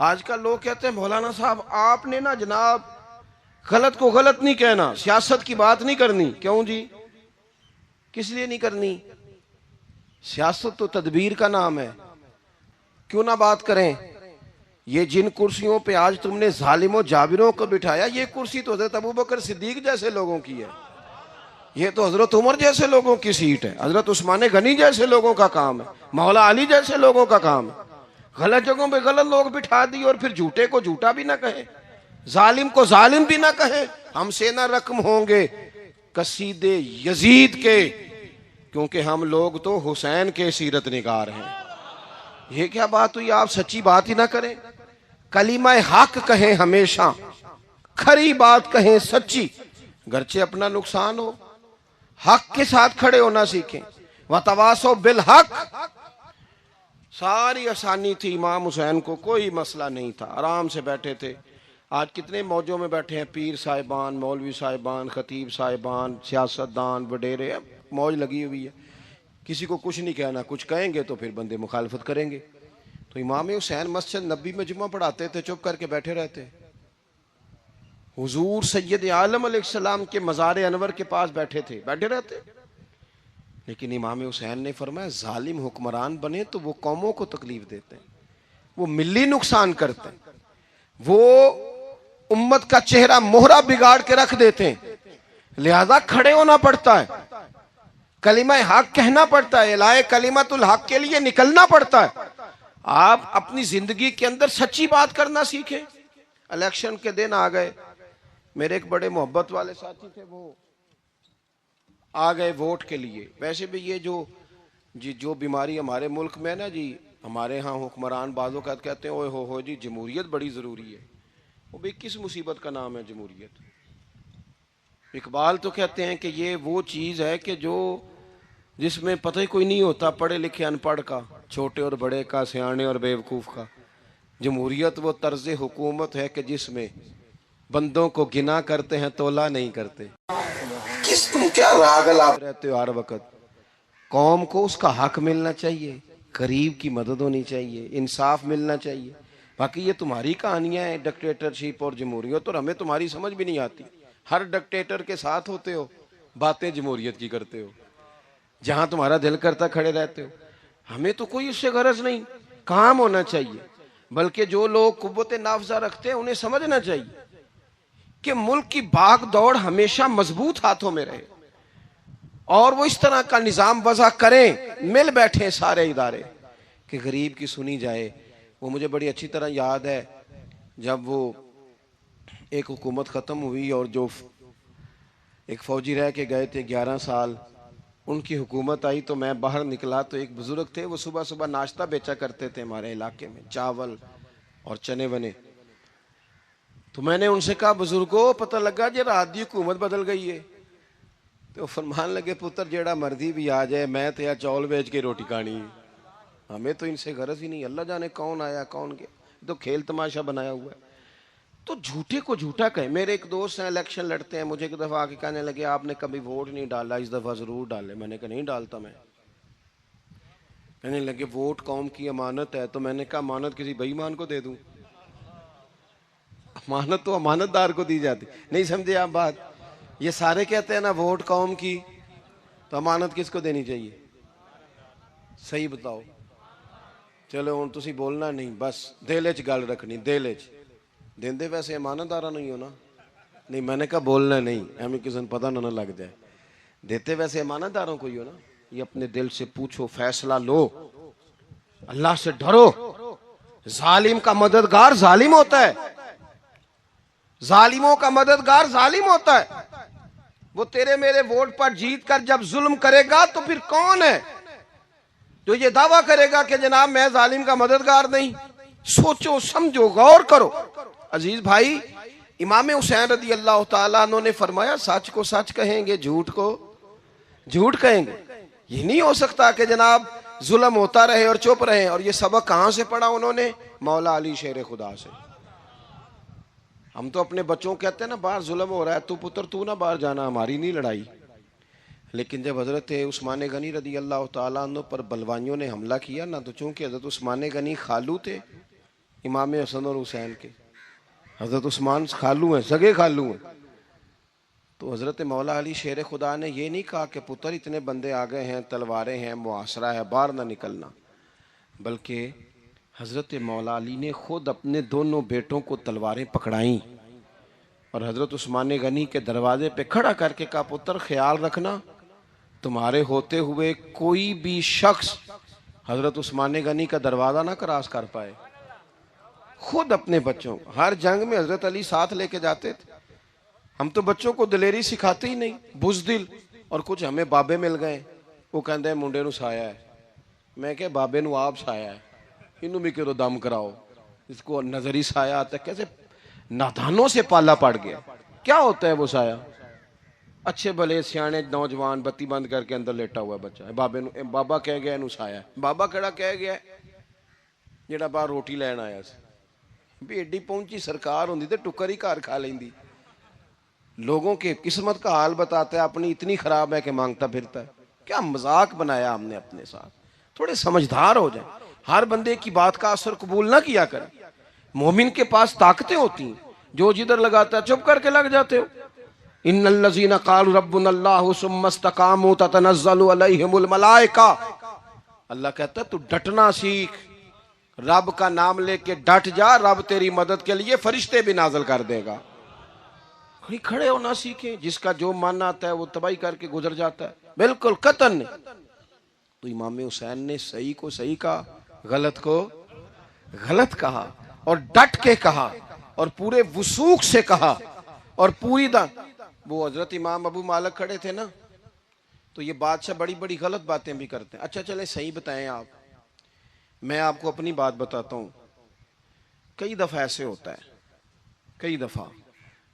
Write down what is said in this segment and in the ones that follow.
آج کل لوگ کہتے ہیں مولانا صاحب آپ نے نا جناب غلط کو غلط نہیں کہنا، سیاست کی بات نہیں کرنی۔ کیوں جی؟ کس لیے نہیں کرنی؟ سیاست تو تدبیر کا نام ہے، کیوں نہ بات کریں؟ یہ جن کرسیوں پہ آج تم نے ظالموں جابروں کو بٹھایا، یہ کرسی تو حضرت ابوبکر صدیق جیسے لوگوں کی ہے، یہ تو حضرت عمر جیسے لوگوں کی سیٹ ہے، حضرت عثمان غنی جیسے لوگوں کا کام ہے، مولا علی جیسے لوگوں کا کام ہے۔ غلط جگہوں پہ غلط لوگ بٹھا دی اور پھر جھوٹے کو جھوٹا بھی نہ کہیں، ظالم کو ظالم بھی نہ کہیں۔ ہم سے نہ رقم ہوں گے قصید یزید کے، کیونکہ ہم لوگ تو حسین کے سیرت نگار ہیں۔ یہ کیا بات ہوئی؟ آپ سچی بات ہی نہ کریں، کلمہ حق کہیں، ہمیشہ کھری بات کہیں، سچی، گرچہ اپنا نقصان ہو۔ حق کے ساتھ کھڑے ہونا سیکھیں۔ وَتَوَاصَوْا بِالْحَقِّ، ساری آسانی تھی، امام حسین کو کوئی مسئلہ نہیں تھا، آرام سے بیٹھے تھے۔ آج کتنے موجوں میں بیٹھے ہیں، پیر صاحبان، مولوی صاحبان، خطیب صاحبان، سیاستدان، وڈیرے، موج لگی ہوئی ہے، کسی کو کچھ نہیں کہنا، کچھ کہیں گے تو پھر بندے مخالفت کریں گے۔ تو امام حسین مسجد نبی میں جمعہ پڑھاتے تھے، چپ کر کے بیٹھے رہتے۔ حضور سید عالم علیہ السلام کے مزار انور کے پاس بیٹھے تھے، بیٹھے رہتے۔ لیکن امام حسین نے فرمایا ظالم حکمران بنے تو وہ قوموں کو تکلیف دیتے ہیں، وہ ملی نقصان کرتے ہیں، وہ امت کا چہرہ مہرہ بگاڑ کے رکھ دیتے ہیں، لہذا کھڑے ہونا پڑتا ہے، کلمہ حق کہنا پڑتا ہے، الہے کلمت الحق کے لیے نکلنا پڑتا ہے۔ آپ اپنی زندگی کے اندر سچی بات کرنا سیکھیں۔ الیکشن کے دن آ گئے، میرے ایک بڑے محبت والے ساتھی تھے، وہ آ گئے ووٹ کے لیے۔ ویسے بھی یہ جو بیماری ہمارے ملک میں نا جی، ہمارے ہاں حکمران بعض اوقات کہتے ہیں اوئے ہو جی جمہوریت بڑی ضروری ہے۔ وہ بھی کس مصیبت کا نام ہے جمہوریت؟ اقبال تو کہتے ہیں کہ یہ وہ چیز ہے کہ جس میں پتہ ہی کوئی نہیں ہوتا، پڑھے لکھے ان پڑھ کا، چھوٹے اور بڑے کا، سیانے اور بیوقوف کا۔ جمہوریت وہ طرز حکومت ہے کہ جس میں بندوں کو گنا کرتے ہیں، تولا نہیں کرتے۔ کس تم کیا راگل آپ رہتے ہو ہر وقت؟ قوم کو اس کا حق ملنا چاہیے، غریب کی مدد ہونی چاہیے، انصاف ملنا چاہیے۔ باقی یہ تمہاری کہانیاں ہیں ڈکٹیٹرشپ اور جمہوریت، اور ہمیں تمہاری سمجھ بھی نہیں آتی۔ ہر ڈکٹیٹر کے ساتھ ہوتے ہو، باتیں جمہوریت کی کرتے ہو، جہاں تمہارا دل کرتا کھڑے رہتے ہو۔ ہمیں تو کوئی اس سے غرض نہیں، کام ہونا چاہیے۔ بلکہ جو لوگ قوت نافذہ رکھتے ہیں انہیں سمجھنا چاہیے کہ ملک کی بھاگ دوڑ ہمیشہ مضبوط ہاتھوں میں رہے، اور وہ اس طرح کا نظام وضع کریں، مل بیٹھیں سارے ادارے کہ غریب کی سنی جائے۔ وہ مجھے بڑی اچھی طرح یاد ہے، جب وہ ایک حکومت ختم ہوئی اور جو ایک فوجی رہ کے گئے تھے 11 سال، ان کی حکومت آئی تو میں باہر نکلا تو ایک بزرگ تھے، وہ صبح صبح ناشتہ بیچا کرتے تھے ہمارے علاقے میں، چاول اور چنے ونے۔ تو میں نے ان سے کہا بزرگوں پتہ لگا جی رات دی حکومت بدل گئی ہے۔ تو فرمان لگے پتر جیڑا مرضی بھی آ جائے، میں تو یا چاول بیچ کے روٹی کھانی ہے، ہمیں تو ان سے غرض ہی نہیں۔ اللہ جانے کون آیا کون گیا، تو کھیل تماشا بنایا ہوا ہے۔ تو جھوٹے کو جھوٹا کہیں۔ میرے ایک دوست ہیں الیکشن لڑتے ہیں، مجھے ایک دفعہ آ کے کہنے لگے آپ نے کبھی ووٹ نہیں ڈالا، اس دفعہ ضرور ڈالے۔ میں نے کہا نہیں ڈالتا میں۔ کہنے لگے ووٹ قوم کی امانت ہے، تو میں نے کہا امانت کسی بے ایمان کو دے دوں؟ امانت تو امانت دار کو دی جاتی، نہیں سمجھے آپ بات؟ یہ سارے کہتے ہیں نا ووٹ قوم کی، تو امانت کس کو دینی چاہیے؟ صحیح بتاؤ۔ چلو ہوں تسی بولنا نہیں، بس دل چ گل رکھنی، دل چ دیندے ویسے امانت دارا نہیں ہونا۔ نہیں میں نے کہا بولنا نہیں، ہمیں کسی نے پتہ نہ لگ جائے۔ دیتے ویسے امانت داروں کو ہی ہو نا۔ یہ اپنے دل سے پوچھو، فیصلہ لو، اللہ سے ڈرو۔ ظالم کا مددگار ظالم ہوتا ہے، ظالموں کا مددگار ظالم ہوتا ہے۔ وہ تیرے میرے ووٹ پر جیت کر جب ظلم کرے گا تو پھر کون ہے جو یہ دعویٰ کرے گا کہ جناب میں ظالم کا مددگار نہیں؟ سوچو سمجھو غور کرو۔ عزیز بھائی، امام حسین رضی اللہ تعالیٰ عنہ نے فرمایا سچ کو سچ کہیں گے، جھوٹ کو جھوٹ کہیں گے۔ یہ نہیں ہو سکتا کہ جناب ظلم ہوتا رہے اور چپ رہے۔ اور یہ سبق کہاں سے پڑھا انہوں نے؟ مولا علی شیر خدا سے۔ ہم تو اپنے بچوں کہتے ہیں نا باہر ظلم ہو رہا ہے، تو پتر تو نہ باہر جانا، ہماری نہیں لڑائی۔ لیکن جب حضرت عثمان غنی رضی اللہ تعالیٰ عنہ پر بلوائیوں نے حملہ کیا نا، تو چونکہ حضرت عثمان غنی خالو تھے امام حسن اور حسین کے، حضرت عثمان خالو ہیں، سگے خالو ہیں. تو حضرت مولا علی شیر خدا نے یہ نہیں کہا کہ پتر اتنے بندے آ گئے ہیں، تلواریں ہیں، محاصرہ ہے، باہر نہ نکلنا، بلکہ حضرت مولا علی نے خود اپنے دونوں بیٹوں کو تلواریں پکڑائیں اور حضرت عثمان غنی کے دروازے پہ کھڑا کر کے کہا پتر خیال رکھنا تمہارے ہوتے ہوئے کوئی بھی شخص حضرت عثمان غنی کا دروازہ نہ کراس کر پائے. خود اپنے بچوں کو، ہر جنگ میں حضرت علی ساتھ لے کے جاتے تھے. ہم تو بچوں کو دلیری سکھاتے ہی نہیں، بزدل. اور کچھ ہمیں بابے مل گئے، وہ کہندے ہیں منڈے نو سایا ہے. میں کہ بابے نو آپ سایا ہے، انہوں بھی کرو دم کراؤ. اس کو نظری سایہ آتا ہے. کیسے نادانوں سے پالا پڑ گیا. کیا ہوتا ہے وہ سایہ؟ اچھے بھلے سیانے نوجوان بتی بند کر کے اندر لیٹا ہوا ہے بچہ، بابا کہہ گیا انہوں سایہ ہے. بابا کہڑا کہہ گیا جیڑا باہر روٹی لین آیا سی. بھی ایڈی پہنچی سرکار ہوندی تے ٹکر ہی گھر کھا لیندی. لوگوں کے قسمت کا حال بتاتا ہے، اپنی اتنی خراب ہے کہ مانگتا پھرتا ہے. کیا مذاق بنایا ہم نے اپنے ساتھ. تھوڑے سمجھدار ہو جائیں. ہر بندے کی بات کا اثر قبول نہ کیا کریں. مومن کے پاس طاقتیں ہوتی ہیں، جو جدھر لگاتا ہے چپ کر کے لگ جاتے ہو. ان الذین قالوا ربنا اللہ ثم استقاموا تتنزل علیہم الملائکہ. اللہ کہتا ہے تو ڈٹنا سیکھ، رب کا نام لے کے ڈٹ جا، رب تیری مدد کے لیے فرشتے بھی نازل کر دے گا. کھڑے ہونا سیکھیں. جس کا جو من آتا ہے وہ تباہی کر کے گزر جاتا ہے. بالکل قطعاً نہیں. تو امام حسین نے صحیح کو صحیح کہا، غلط کو غلط کہا، اور ڈٹ کے کہا، اور پورے وثوق سے کہا، اور پوری وہ حضرت امام ابو مالک کھڑے تھے نا، تو یہ بادشاہ بڑی بڑی غلط باتیں بھی کرتے ہیں. اچھا چلیں صحیح بتائیں آپ. میں آپ کو اپنی بات بتاتا ہوں. کئی دفعہ ایسے ہوتا ہے، کئی دفعہ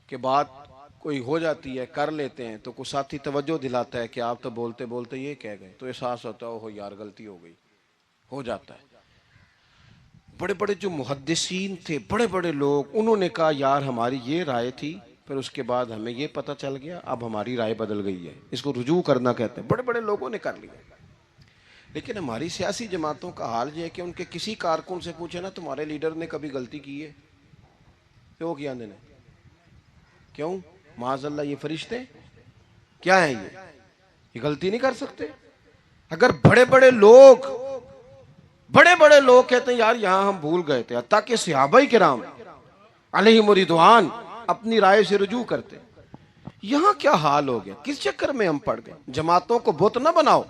کہ بات کوئی ہو جاتی ہے، کر لیتے ہیں، تو کوئی ساتھی توجہ دلاتا ہے کہ آپ تو بولتے بولتے یہ کہہ گئے، تو احساس ہوتا ہے اوہ یار غلطی ہو گئی. ہو جاتا ہے. بڑے بڑے جو محدثین تھے، بڑے بڑے لوگ، انہوں نے کہا یار ہماری یہ رائے تھی، پھر اس کے بعد ہمیں یہ پتہ چل گیا، اب ہماری رائے بدل گئی ہے. اس کو رجوع کرنا کہتے ہیں. بڑے بڑے لوگوں نے کر لیا. لیکن ہماری سیاسی جماعتوں کا حال یہ ہے کہ ان کے کسی کارکن سے پوچھے نا تمہارے لیڈر نے کبھی غلطی کی ہے؟ کیوں کیا نے؟ کیوں؟ معاذ اللہ یہ فرشتے کیا ہے؟ یہ غلطی نہیں کر سکتے؟ اگر بڑے بڑے لوگ کہتے ہیں یار یہاں ہم بھول گئے تھے، حتیٰ کہ صحابہ کرام علیہم رضوان اپنی رائے سے رجوع کرتے. یہاں کیا حال ہو گیا؟ کس چکر میں ہم پڑ گئے؟ جماعتوں کو بت نہ بناؤ،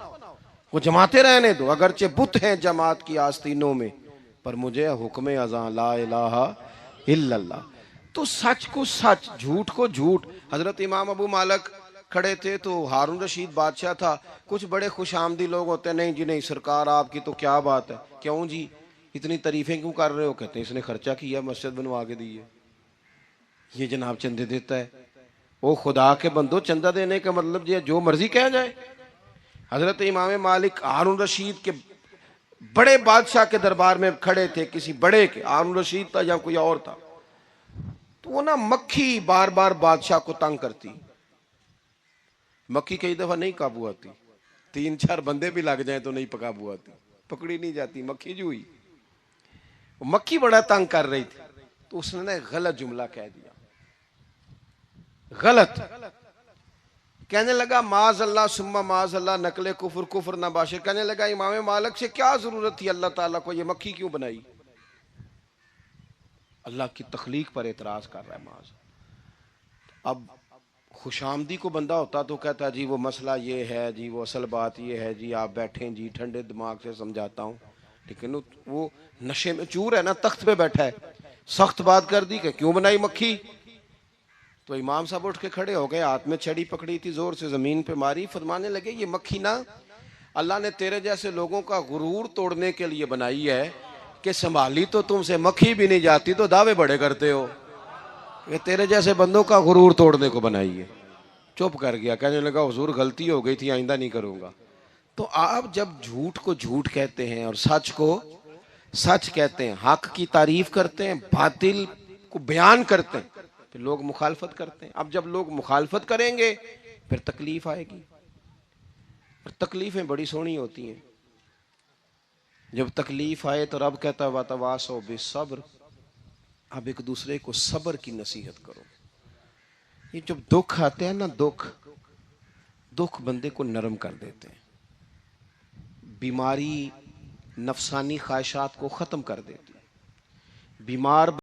وہ جماعتیں رہنے دو. اگرچہ بت ہیں جماعت کی آستینوں میں، پر مجھے حکم اذان لا الہ الا اللہ. تو سچ کو سچ، جھوٹ کو جھوٹ. حضرت امام ابو مالک کھڑے تھے تو ہارون رشید بادشاہ تھا. کچھ بڑے خوش آمدی لوگ ہوتے ہیں، نہیں جی نہیں سرکار آپ کی تو کیا بات ہے. کیوں جی اتنی تعریفیں کیوں کر رہے ہو؟ کہتے ہیں اس نے خرچہ کیا، مسجد بنوا کے دی ہے، یہ جناب چندے دیتا ہے. وہ خدا کے بندو، چندہ دینے کا مطلب یہ جو مرضی کہہ جائے. حضرت امام مالک ہارون رشید کے بڑے بادشاہ کے دربار میں کھڑے تھے، کسی بڑے کے، ہارون رشید تھا یا کوئی اور تھا. تو وہ نا مکھی بار بار بادشاہ کو تنگ کرتی. مکھی کئی دفعہ نہیں قابو آتی، 3-4 بندے بھی لگ جائیں تو نہیں قابو آتی، پکڑی نہیں جاتی. مکھی جو ہوئی، مکھی بڑا تنگ کر رہی تھی. تو اس نے غلط جملہ کہہ دیا، غلط کہنے لگا معاذ اللہ ثم معاذ اللہ، نقل کفر نہ باشر. کہنے لگا امام مالک سے کیا ضرورت تھی اللہ تعالیٰ کو یہ مکھی کیوں بنائی؟ اللہ کی تخلیق پر اعتراض کر رہا ہے معاذ. اب خوش آمدی کو بندہ ہوتا تو کہتا جی وہ مسئلہ یہ ہے جی، وہ اصل بات یہ ہے جی، آپ بیٹھیں جی، ٹھنڈے دماغ سے سمجھاتا ہوں. لیکن وہ نشے میں چور ہے نا، تخت پہ بیٹھا ہے، سخت بات کر دی کہ کیوں بنائی مکھی. تو امام صاحب اٹھ کے کھڑے ہو گئے، ہاتھ میں چھڑی پکڑی تھی، زور سے زمین پہ ماری، فرمانے لگے یہ مکھی نا اللہ نے تیرے جیسے لوگوں کا غرور توڑنے کے لیے بنائی ہے کہ سنبھالی تو تم سے مکھی بھی نہیں جاتی تو دعوے بڑے کرتے ہو. یہ تیرے جیسے بندوں کا غرور توڑنے کو بنائی ہے. چپ کر گیا، کہنے لگا حضور غلطی ہو گئی تھی، آئندہ نہیں کروں گا. تو آپ جب جھوٹ کو جھوٹ کہتے ہیں اور سچ کو سچ کہتے ہیں، حق کی تعریف کرتے ہیں، باطل کو بیان کرتے ہیں، پھر لوگ مخالفت کرتے ہیں. اب جب لوگ مخالفت کریں گے پھر تکلیف آئے گی. اور تکلیفیں بڑی سونی ہوتی ہیں. جب تکلیف آئے تو رب کہتا ہے وَتَوَاصَوْا بِالصَّبْرِ، اب ایک دوسرے کو صبر کی نصیحت کرو. یہ جب دکھ آتے ہیں نا، دکھ بندے کو نرم کر دیتے ہیں. بیماری نفسانی خواہشات کو ختم کر دیتی ہے. بیمار